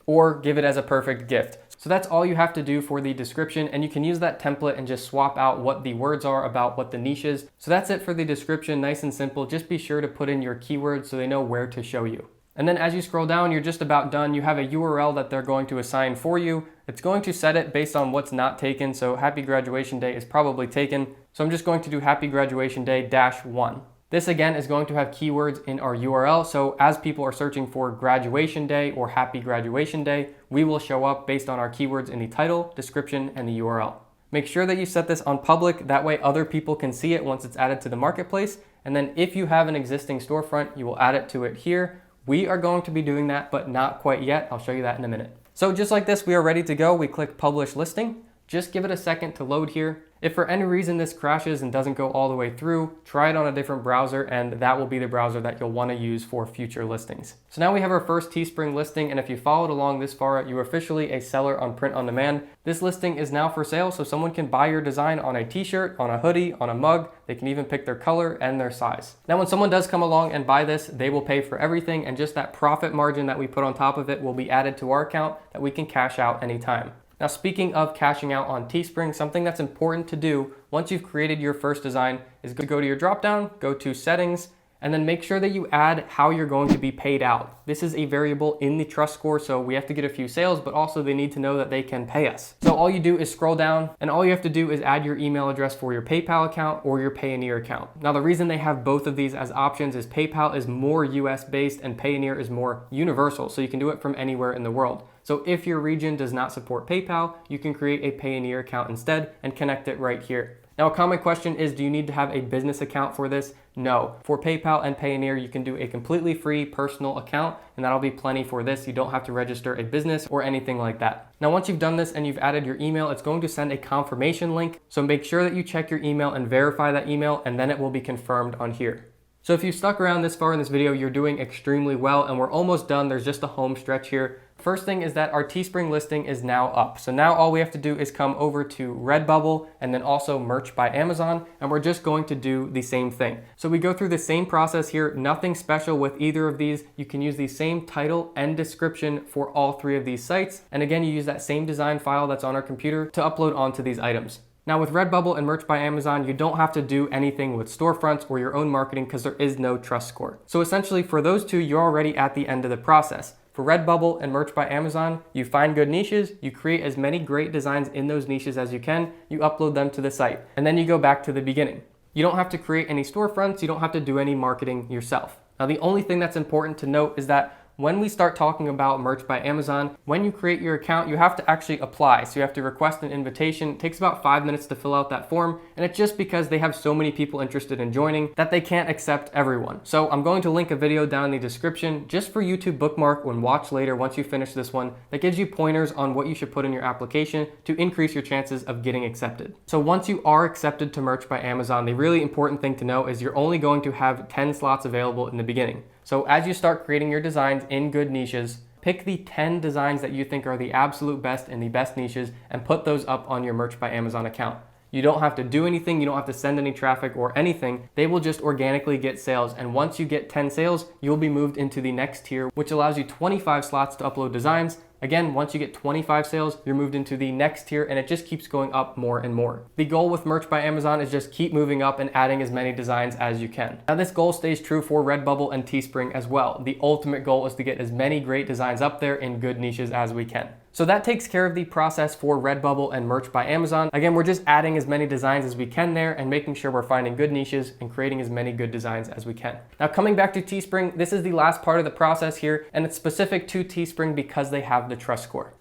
A: or give it as a perfect gift. So that's all you have to do for the description, and you can use that template and just swap out what the words are about what the niche is. So that's it for the description, nice and simple. Just be sure to put in your keywords so they know where to show you. And then as you scroll down, you're just about done. You have a URL that they're going to assign for you. It's going to set it based on what's not taken. So Happy Graduation Day is probably taken. So I'm just going to do Happy Graduation Day -1. This again is going to have keywords in our URL. So as people are searching for Graduation Day or Happy Graduation Day, we will show up based on our keywords in the title, description, and the URL. Make sure that you set this on public. That way other people can see it once it's added to the marketplace. And then if you have an existing storefront, you will add it to it here. We are going to be doing that, but not quite yet. I'll show you that in a minute. So just like this, we are ready to go. We click Publish Listing. Just give it a second to load here. If for any reason this crashes and doesn't go all the way through, try it on a different browser, and that will be the browser that you'll want to use for future listings. So now we have our first Teespring listing, and if you followed along this far, you're officially a seller on Print on Demand. This listing is now for sale, so someone can buy your design on a t-shirt, on a hoodie, on a mug. They can even pick their color and their size. Now when someone does come along and buy this, they will pay for everything, and just that profit margin that we put on top of it will be added to our account that we can cash out anytime. Now, speaking of cashing out on Teespring, something that's important to do once you've created your first design is to go to your dropdown, go to settings, and then make sure that you add how you're going to be paid out. This is a variable in the trust score, so we have to get a few sales, but also they need to know that they can pay us. So all you do is scroll down, and all you have to do is add your email address for your PayPal account or your Payoneer account. Now, the reason they have both of these as options is PayPal is more US based and Payoneer is more universal, so you can do it from anywhere in the world. So if your region does not support PayPal, you can create a Payoneer account instead and connect it right here. Now, a common question is, do you need to have a business account for this? No. For PayPal and Payoneer, you can do a completely free personal account, and that'll be plenty for this. You don't have to register a business or anything like that. Now, once you've done this and you've added your email, it's going to send a confirmation link. So make sure that you check your email and verify that email, and then it will be confirmed on here. So if you've stuck around this far in this video, you're doing extremely well, and we're almost done. There's just a home stretch here. First thing is that our Teespring listing is now up. So now all we have to do is come over to Redbubble and then also Merch by Amazon, and we're just going to do the same thing. So we go through the same process here, nothing special with either of these. You can use the same title and description for all 3 of these sites. And again, you use that same design file that's on our computer to upload onto these items. Now with Redbubble and Merch by Amazon, you don't have to do anything with storefronts or your own marketing because there is no trust score. So essentially for those 2, you're already at the end of the process. For Redbubble and Merch by Amazon, you find good niches, you create as many great designs in those niches as you can, you upload them to the site, and then you go back to the beginning. You don't have to create any storefronts, you don't have to do any marketing yourself. Now the only thing that's important to note is that when we start talking about Merch by Amazon, when you create your account, you have to actually apply. So you have to request an invitation. It takes about 5 minutes to fill out that form, and it's just because they have so many people interested in joining that they can't accept everyone. So I'm going to link a video down in the description just for you to bookmark and watch later once you finish this one that gives you pointers on what you should put in your application to increase your chances of getting accepted. So once you are accepted to Merch by Amazon, the really important thing to know is you're only going to have 10 slots available in the beginning. So as you start creating your designs in good niches, pick the 10 designs that you think are the absolute best in the best niches and put those up on your Merch by Amazon account. You don't have to do anything, you don't have to send any traffic or anything. They will just organically get sales, and once you get 10 sales, you'll be moved into the next tier, which allows you 25 slots to upload designs. Again, once you get 25 sales, you're moved into the next tier, and it just keeps going up more and more. The goal with Merch by Amazon is just keep moving up and adding as many designs as you can. Now this goal stays true for Redbubble and Teespring as well. The ultimate goal is to get as many great designs up there in good niches as we can. So that takes care of the process for Redbubble and Merch by Amazon. Again, we're just adding as many designs as we can there and making sure we're finding good niches and creating as many good designs as we can. Now coming back to Teespring, this is the last part of the process here, and it's specific to Teespring because they have the trust score.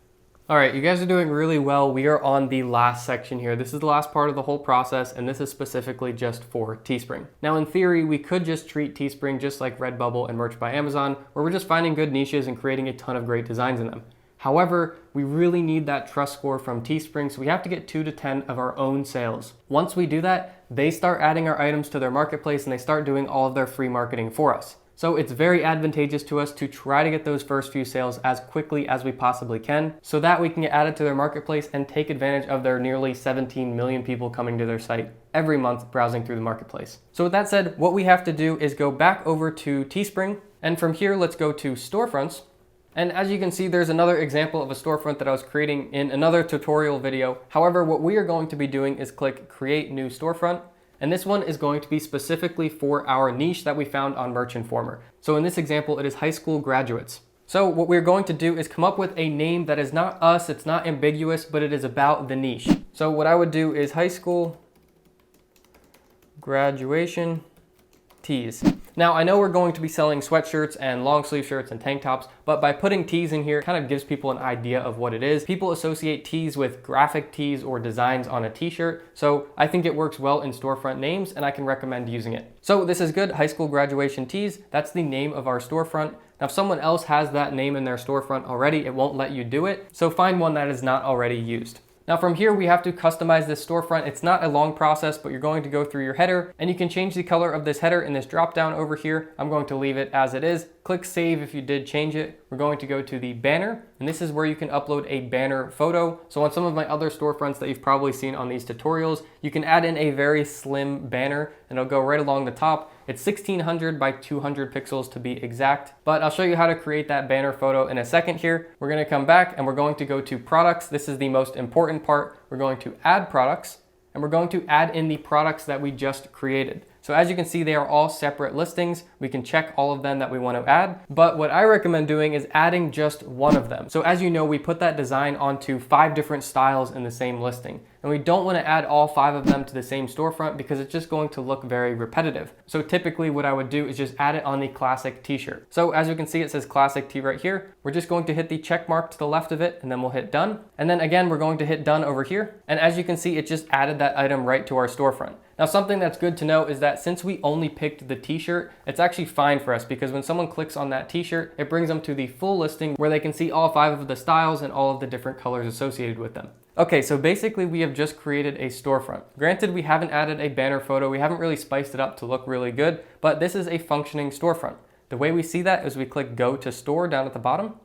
A: All right, you guys are doing really well. We are on the last section here. This is the last part of the whole process, and this is specifically just for Teespring. Now, in theory, we could just treat Teespring just like Redbubble and Merch by Amazon, where we're just finding good niches and creating a ton of great designs in them. However, we really need that trust score from Teespring, so we have to get 2 to 10 of our own sales. Once we do that, they start adding our items to their marketplace and they start doing all of their free marketing for us. So it's very advantageous to us to try to get those first few sales as quickly as we possibly can so that we can get added to their marketplace and take advantage of their nearly 17 million people coming to their site every month browsing through the marketplace. So with that said, what we have to do is go back over to Teespring, and from here, let's go to Storefronts. And as you can see, there's another example of a storefront that I was creating in another tutorial video. However, what we are going to be doing is click Create New Storefront. And this one is going to be specifically for our niche that we found on Merch Informer. So in this example, it is high school graduates. So what we're going to do is come up with a name that is not us, it's not ambiguous, but it is about the niche. So what I would do is high school graduation tees. Now, I know we're going to be selling sweatshirts and long sleeve shirts and tank tops, but by putting tees in here, it kind of gives people an idea of what it is. People associate tees with graphic tees or designs on a t-shirt, so I think it works well in storefront names and I can recommend using it. So this is good, high school graduation tees. That's the name of our storefront. Now, if someone else has that name in their storefront already, it won't let you do it, so find one that is not already used. Now from here, we have to customize this storefront. It's not a long process, but you're going to go through your header and you can change the color of this header in this drop down over here. I'm going to leave it as it is. Click save if you did change it. We're going to go to the banner, and this is where you can upload a banner photo. So on some of my other storefronts that you've probably seen on these tutorials, you can add in a very slim banner and it'll go right along the top. It's 1600 by 200 pixels to be exact, but I'll show you how to create that banner photo in a second here. We're gonna come back and we're going to go to products. This is the most important part. We're going to add products, and we're going to add in the products that we just created. So as you can see, they are all separate listings. We can check all of them that we want to add, but what I recommend doing is adding just one of them. So as you know, we put that design onto 5 different styles in the same listing, and we don't want to add all 5 of them to the same storefront because it's just going to look very repetitive. So typically what I would do is just add it on the classic t-shirt. So as you can see, it says classic tee right here. We're just going to hit the check mark to the left of it, and then we'll hit done. And then again, we're going to hit done over here. And as you can see, it just added that item right to our storefront. Now, something that's good to know is that since we only picked the t-shirt, it's actually fine for us because when someone clicks on that t-shirt, it brings them to the full listing where they can see all 5 of the styles and all of the different colors associated with them. Okay, so basically we have just created a storefront. Granted, we haven't added a banner photo, we haven't really spiced it up to look really good, but this is a functioning storefront. The way we see that is we click Go to Store down at the bottom,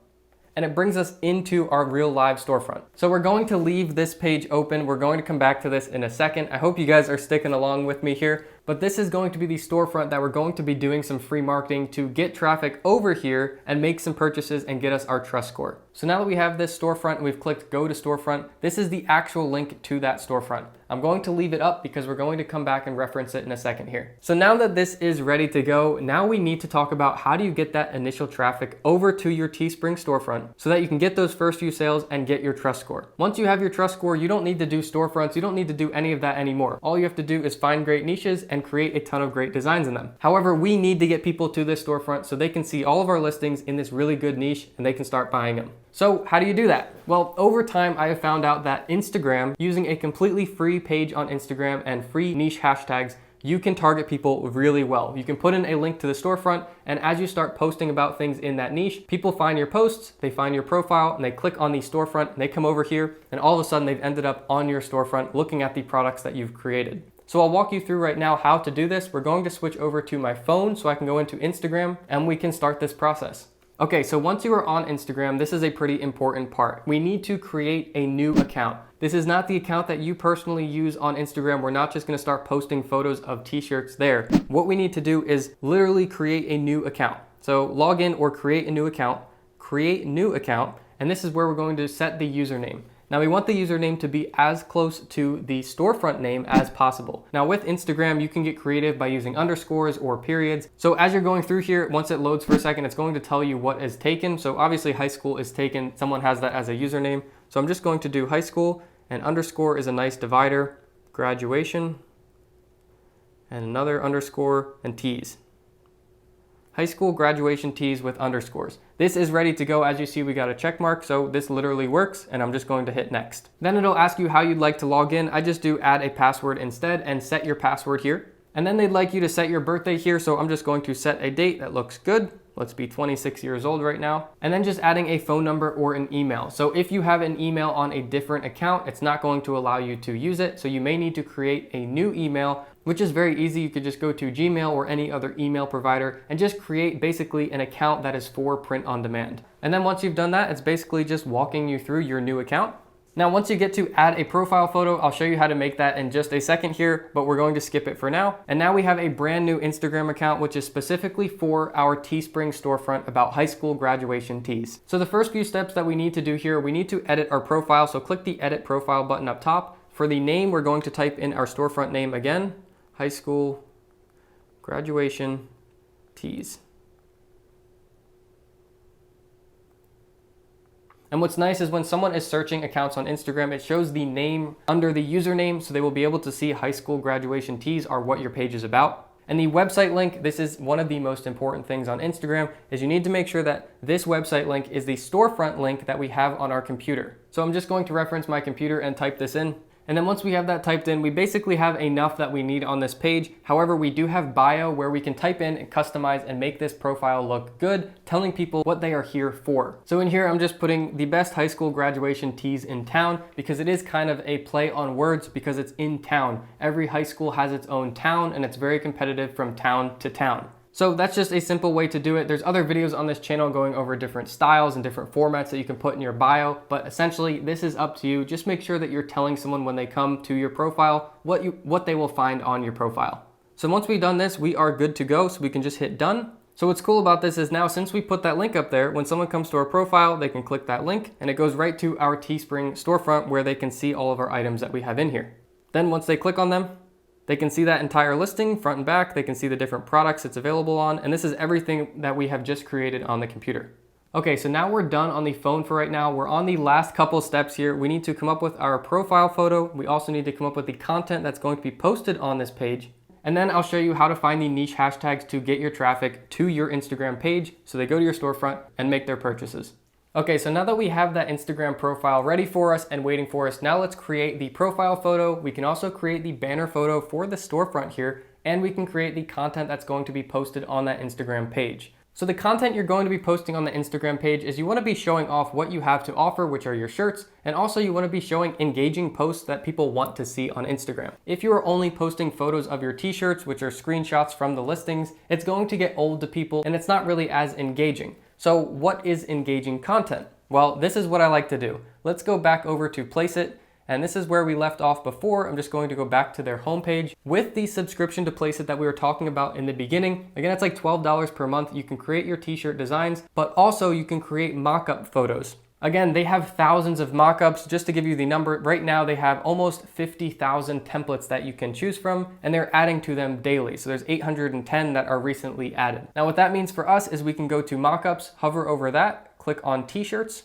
A: and it brings us into our real live storefront. So we're going to leave this page open. We're going to come back to this in a second. I hope you guys are sticking along with me here, but this is going to be the storefront that we're going to be doing some free marketing to get traffic over here and make some purchases and get us our trust score. So now that we have this storefront and we've clicked Go to Storefront, this is the actual link to that storefront. I'm going to leave it up because we're going to come back and reference it in a second here. So now that this is ready to go, now we need to talk about how do you get that initial traffic over to your Teespring storefront so that you can get those first few sales and get your trust score. Once you have your trust score, you don't need to do storefronts, you don't need to do any of that anymore. All you have to do is find great niches and create a ton of great designs in them. However, we need to get people to this storefront so they can see all of our listings in this really good niche and they can start buying them. So how do you do that? Well, over time, I have found out that Instagram, using a completely free page on Instagram and free niche hashtags, you can target people really well. You can put in a link to the storefront, and as you start posting about things in that niche, people find your posts, they find your profile, and they click on the storefront, and they come over here, and all of a sudden they've ended up on your storefront looking at the products that you've created. So I'll walk you through right now how to do this. We're going to switch over to my phone so I can go into Instagram, and we can start this process. Okay, so once you are on Instagram, this is a pretty important part. We need to create a new account. This is not the account that you personally use on Instagram. We're not just gonna start posting photos of t-shirts there. What we need to do is literally create a new account. So log in or create a new account, and this is where we're going to set the username. Now we want the username to be as close to the storefront name as possible. Now with Instagram, you can get creative by using underscores or periods. So as you're going through here, once it loads for a second, it's going to tell you what is taken. So obviously high school is taken. Someone has that as a username. So I'm just going to do high school, and underscore is a nice divider, graduation, and another underscore, and tees. High school graduation tees with underscores. This is ready to go. As you see, we got a check mark, so this literally works, and I'm just going to hit next. Then it'll ask you how you'd like to log in. I just do add a password instead and set your password here. And then they'd like you to set your birthday here, so I'm just going to set a date that looks good. Let's be 26 years old right now. And then just adding a phone number or an email. So if you have an email on a different account, it's not going to allow you to use it. So you may need to create a new email, which is very easy. You could just go to Gmail or any other email provider and just create basically an account that is for print on demand. And then once you've done that, it's basically just walking you through your new account. Now, once you get to add a profile photo, I'll show you how to make that in just a second here, but we're going to skip it for now. And now we have a brand new Instagram account, which is specifically for our Teespring storefront about high school graduation tees. So the first few steps that we need to do here, we need to edit our profile. So click the edit profile button up top. For the name, we're going to type in our storefront name again, high school graduation tees. And what's nice is when someone is searching accounts on Instagram, it shows the name under the username, so they will be able to see high school graduation tees are what your page is about. And the website link, this is one of the most important things on Instagram, is you need to make sure that this website link is the storefront link that we have on our computer. So I'm just going to reference my computer and type this in. And then once we have that typed in, we basically have enough that we need on this page. However, we do have bio where we can type in and customize and make this profile look good, telling people what they are here for. So in here, I'm just putting the best high school graduation tees in town because it is kind of a play on words because it's in town. Every high school has its own town and it's very competitive from town to town. So that's just a simple way to do it. There's other videos on this channel going over different styles and different formats that you can put in your bio, but essentially this is up to you. Just make sure that you're telling someone when they come to your profile what they will find on your profile. So once we've done this, we are good to go, so we can just hit done. So what's cool about this is now since we put that link up there, when someone comes to our profile, they can click that link and it goes right to our Teespring storefront where they can see all of our items that we have in here. Then once they click on them, they can see that entire listing front and back. They can see the different products it's available on. And this is everything that we have just created on the computer. Okay, so now we're done on the phone for right now. We're on the last couple steps here. We need to come up with our profile photo. We also need to come up with the content that's going to be posted on this page. And then I'll show you how to find the niche hashtags to get your traffic to your Instagram page so they go to your storefront and make their purchases. Okay, so now that we have that Instagram profile ready for us and waiting for us, now let's create the profile photo. We can also create the banner photo for the storefront here, and we can create the content that's going to be posted on that Instagram page. So the content you're going to be posting on the Instagram page is you want to be showing off what you have to offer, which are your shirts, and also you want to be showing engaging posts that people want to see on Instagram. If you are only posting photos of your t-shirts, which are screenshots from the listings, it's going to get old to people and it's not really as engaging. So what is engaging content? Well, this is what I like to do. Let's go back over to Placeit, and this is where we left off before. I'm just going to go back to their homepage. With the subscription to Placeit that we were talking about in the beginning, again, it's like $12 per month. You can create your t-shirt designs, but also you can create mock-up photos. Again, they have thousands of mockups. Just to give you the number, right now they have almost 50,000 templates that you can choose from, and they're adding to them daily. So there's 810 that are recently added. Now what that means for us is we can go to mockups, hover over that, click on t-shirts,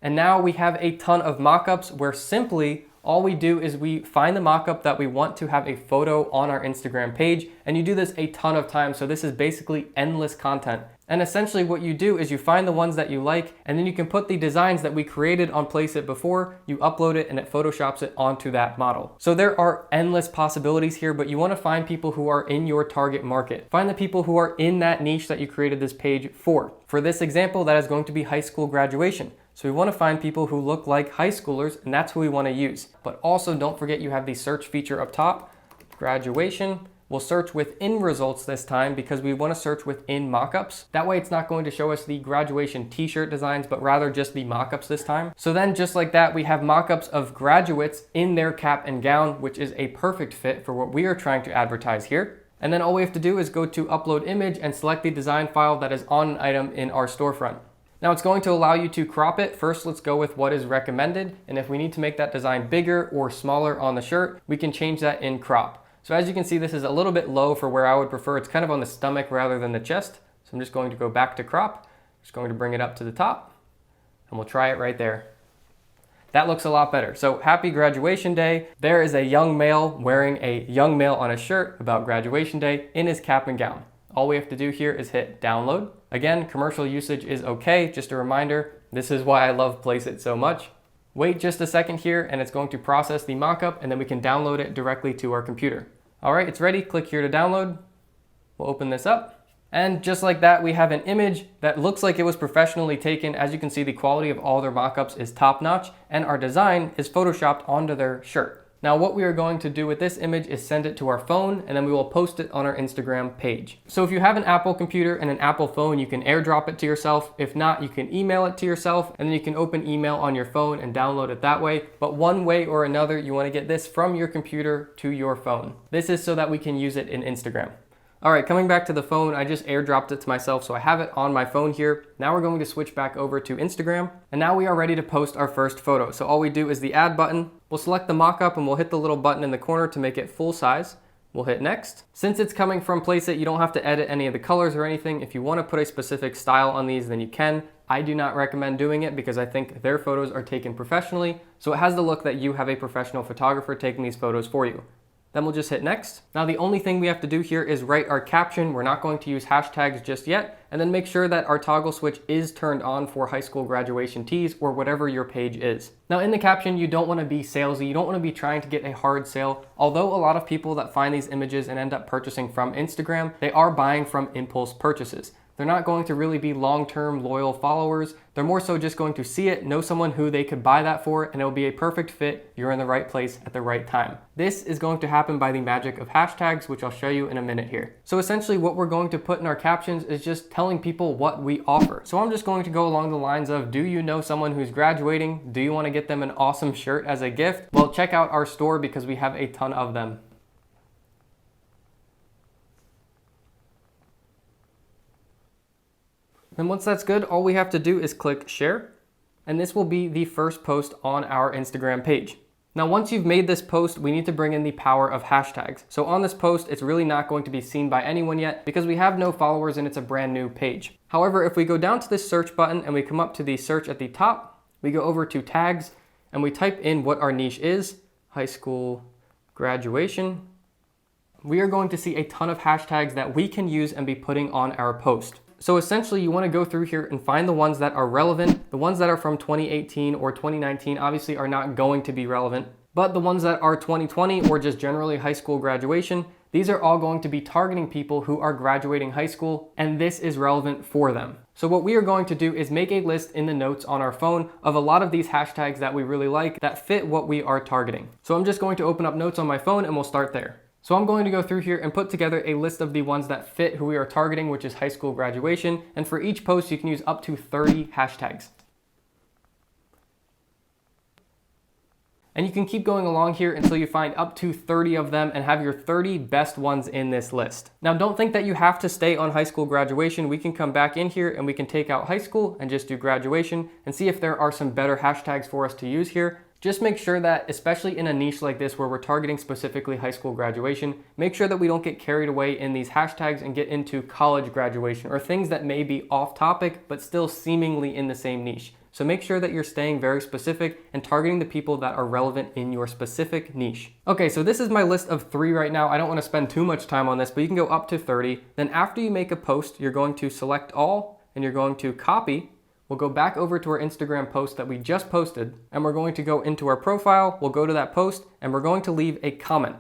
A: and now we have a ton of mockups where simply all we do is we find the mockup that we want to have a photo on our Instagram page, and you do this a ton of times. So this is basically endless content. And essentially what you do is you find the ones that you like, and then you can put the designs that we created on Placeit before, you upload it and it photoshops it onto that model. So there are endless possibilities here, but you want to find people who are in your target market. Find the people who are in that niche that you created this page for. For this example, that is going to be high school graduation. So we want to find people who look like high schoolers, and that's who we want to use. But also don't forget you have the search feature up top, graduation. We'll search within results this time because we want to search within mockups. That way it's not going to show us the graduation t-shirt designs, but rather just the mockups this time. So then just like that, we have mockups of graduates in their cap and gown, which is a perfect fit for what we are trying to advertise here. And then all we have to do is go to upload image and select the design file that is on an item in our storefront. Now it's going to allow you to crop it. First, let's go with what is recommended. And if we need to make that design bigger or smaller on the shirt, we can change that in crop. So as you can see, this is a little bit low for where I would prefer. It's kind of on the stomach rather than the chest. So I'm just going to go back to crop. Just going to bring it up to the top, and we'll try it right there. That looks a lot better. So happy graduation day. There is a young male wearing a young male on a shirt about graduation day in his cap and gown. All we have to do here is hit download. Again, commercial usage is okay. Just a reminder, this is why I love Placeit so much. Wait just a second here and it's going to process the mockup, and then we can download it directly to our computer. All right, it's ready. Click here to download. We'll open this up. And just like that, we have an image that looks like it was professionally taken. As you can see, the quality of all their mockups is top notch, and our design is photoshopped onto their shirt. Now what we are going to do with this image is send it to our phone, and then we will post it on our Instagram page. So if you have an Apple computer and an Apple phone, you can airdrop it to yourself. If not, you can email it to yourself, and then you can open email on your phone and download it that way. But one way or another, you want to get this from your computer to your phone. This is so that we can use it in Instagram. All right, coming back to the phone, I just airdropped it to myself, so I have it on my phone here. Now we're going to switch back over to Instagram, and now we are ready to post our first photo. So all we do is the add button. We'll select the mockup and we'll hit the little button in the corner to make it full size. We'll hit next. Since it's coming from Placeit, you don't have to edit any of the colors or anything. If you want to put a specific style on these, then you can. I do not recommend doing it because I think their photos are taken professionally, so it has the look that you have a professional photographer taking these photos for you. Then we'll just hit next. Now the only thing we have to do here is write our caption. We're not going to use hashtags just yet. And then make sure that our toggle switch is turned on for high school graduation tees or whatever your page is. Now in the caption, you don't want to be salesy. You don't want to be trying to get a hard sale. Although a lot of people that find these images and end up purchasing from Instagram, they are buying from impulse purchases. They're not going to really be long-term loyal followers. They're more so just going to see it, know someone who they could buy that for, and it'll be a perfect fit. You're in the right place at the right time. This is going to happen by the magic of hashtags, which I'll show you in a minute here. So essentially what we're going to put in our captions is just telling people what we offer. So I'm just going to go along the lines of, do you know someone who's graduating? Do you want to get them an awesome shirt as a gift? Well, check out our store because we have a ton of them. And once that's good, all we have to do is click share, and this will be the first post on our Instagram page. Now, once you've made this post, we need to bring in the power of hashtags. So on this post, it's really not going to be seen by anyone yet because we have no followers and it's a brand new page. However, if we go down to this search button and we come up to the search at the top, we go over to tags and we type in what our niche is, high school graduation. We are going to see a ton of hashtags that we can use and be putting on our post. So essentially you want to go through here and find the ones that are relevant. The ones that are from 2018 or 2019 obviously are not going to be relevant, but the ones that are 2020 or just generally high school graduation, these are all going to be targeting people who are graduating high school, and this is relevant for them. So what we are going to do is make a list in the notes on our phone of a lot of these hashtags that we really like that fit what we are targeting. So I'm just going to open up notes on my phone and we'll start there. So I'm going to go through here and put together a list of the ones that fit who we are targeting, which is high school graduation. And for each post, you can use up to 30 hashtags. And you can keep going along here until you find up to 30 of them and have your 30 best ones in this list. Now, don't think that you have to stay on high school graduation. We can come back in here and we can take out high school and just do graduation and see if there are some better hashtags for us to use here. Just make sure that, especially in a niche like this where we're targeting specifically high school graduation, make sure that we don't get carried away in these hashtags and get into college graduation or things that may be off topic but still seemingly in the same niche. So make sure that you're staying very specific and targeting the people that are relevant in your specific niche. Okay, so this is my list of 3 right now. I don't want to spend too much time on this, but you can go up to 30. Then after you make a post, you're going to select all and you're going to copy. We'll go back over to our Instagram post that we just posted, and we're going to go into our profile. We'll go to that post and we're going to leave a comment.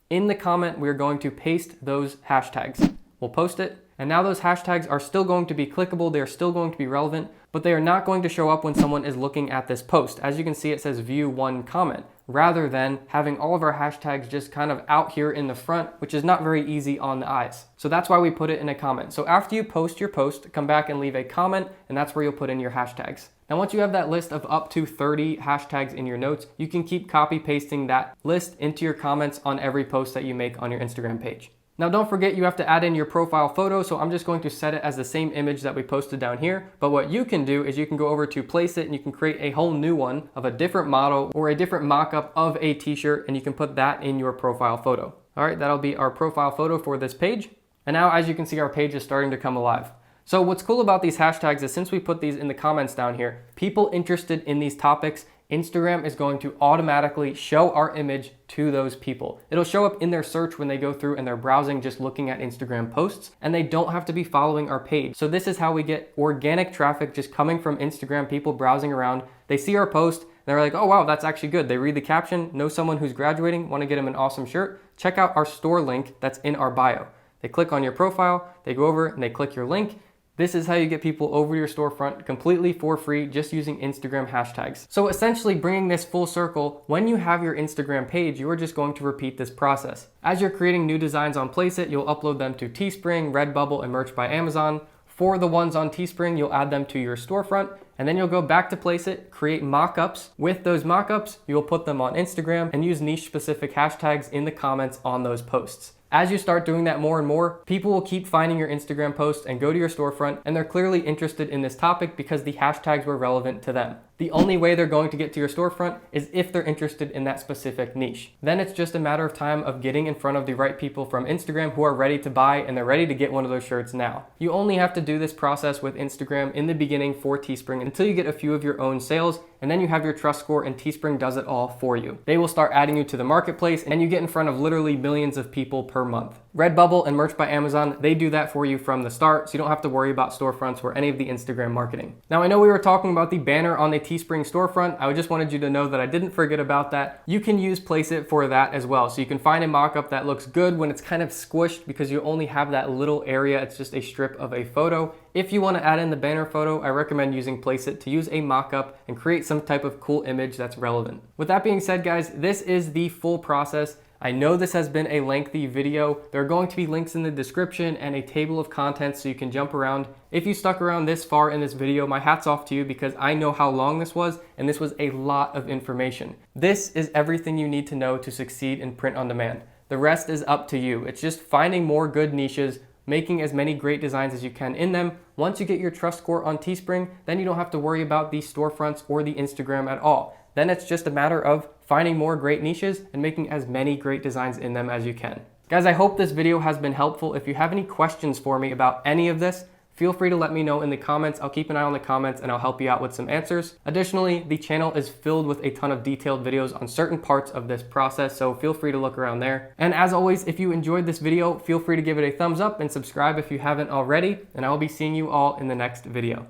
A: In the comment, we're going to paste those hashtags. We'll post it. And now those hashtags are still going to be clickable. They're still going to be relevant, but they are not going to show up when someone is looking at this post. As you can see, it says view 1 comment, rather than having all of our hashtags just kind of out here in the front, which is not very easy on the eyes. So that's why we put it in a comment. So after you post your post, come back and leave a comment, and that's where you'll put in your hashtags. Now, once you have that list of up to 30 hashtags in your notes, you can keep copy pasting that list into your comments on every post that you make on your Instagram page. Now, don't forget you have to add in your profile photo, so I'm just going to set it as the same image that we posted down here. But what you can do is you can go over to Placeit and you can create a whole new one of a different model or a different mock-up of a t-shirt, and you can put that in your profile photo. All right, that'll be our profile photo for this page. And now, as you can see, our page is starting to come alive. So what's cool about these hashtags is since we put these in the comments down here, people interested in these topics, Instagram is going to automatically show our image to those people. It'll show up in their search when they go through and they're browsing just looking at Instagram posts, and they don't have to be following our page. So this is how we get organic traffic just coming from Instagram, people browsing around. They see our post, and they're like, oh wow, that's actually good. They read the caption, know someone who's graduating, want to get them an awesome shirt. Check out our store link that's in our bio. They click on your profile, they go over and they click your link. This is how you get people over your storefront completely for free just using Instagram hashtags. So essentially bringing this full circle, when you have your Instagram page, you are just going to repeat this process. As you're creating new designs on Placeit, you'll upload them to Teespring, Redbubble, and Merch by Amazon. For the ones on Teespring, you'll add them to your storefront, and then you'll go back to Placeit, create mock-ups. With those mock-ups, you'll put them on Instagram and use niche-specific hashtags in the comments on those posts. As you start doing that more and more, people will keep finding your Instagram posts and go to your storefront, and they're clearly interested in this topic because the hashtags were relevant to them. The only way they're going to get to your storefront is if they're interested in that specific niche. Then it's just a matter of time of getting in front of the right people from Instagram who are ready to buy and they're ready to get one of those shirts now. You only have to do this process with Instagram in the beginning for Teespring until you get a few of your own sales, and then you have your trust score and Teespring does it all for you. They will start adding you to the marketplace and you get in front of literally millions of people per month. Redbubble and Merch by Amazon, they do that for you from the start, so you don't have to worry about storefronts or any of the Instagram marketing. Now, I know we were talking about the banner on the Teespring storefront. I just wanted you to know that I didn't forget about that. You can use Placeit for that as well. So you can find a mock-up that looks good when it's kind of squished because you only have that little area. It's just a strip of a photo. If you want to add in the banner photo, I recommend using Placeit to use a mock-up and create some type of cool image that's relevant. With that being said, guys, this is the full process. I know this has been a lengthy video. There are going to be links in the description and a table of contents so you can jump around. If you stuck around this far in this video, my hat's off to you because I know how long this was, and this was a lot of information. This is everything you need to know to succeed in print on demand. The rest is up to you. It's just finding more good niches, making as many great designs as you can in them. Once you get your trust score on Teespring, then you don't have to worry about the storefronts or the Instagram at all. Then it's just a matter of finding more great niches and making as many great designs in them as you can. Guys, I hope this video has been helpful. If you have any questions for me about any of this, feel free to let me know in the comments. I'll keep an eye on the comments and I'll help you out with some answers. Additionally, the channel is filled with a ton of detailed videos on certain parts of this process, so feel free to look around there. And as always, if you enjoyed this video, feel free to give it a thumbs up and subscribe if you haven't already, and I will be seeing you all in the next video.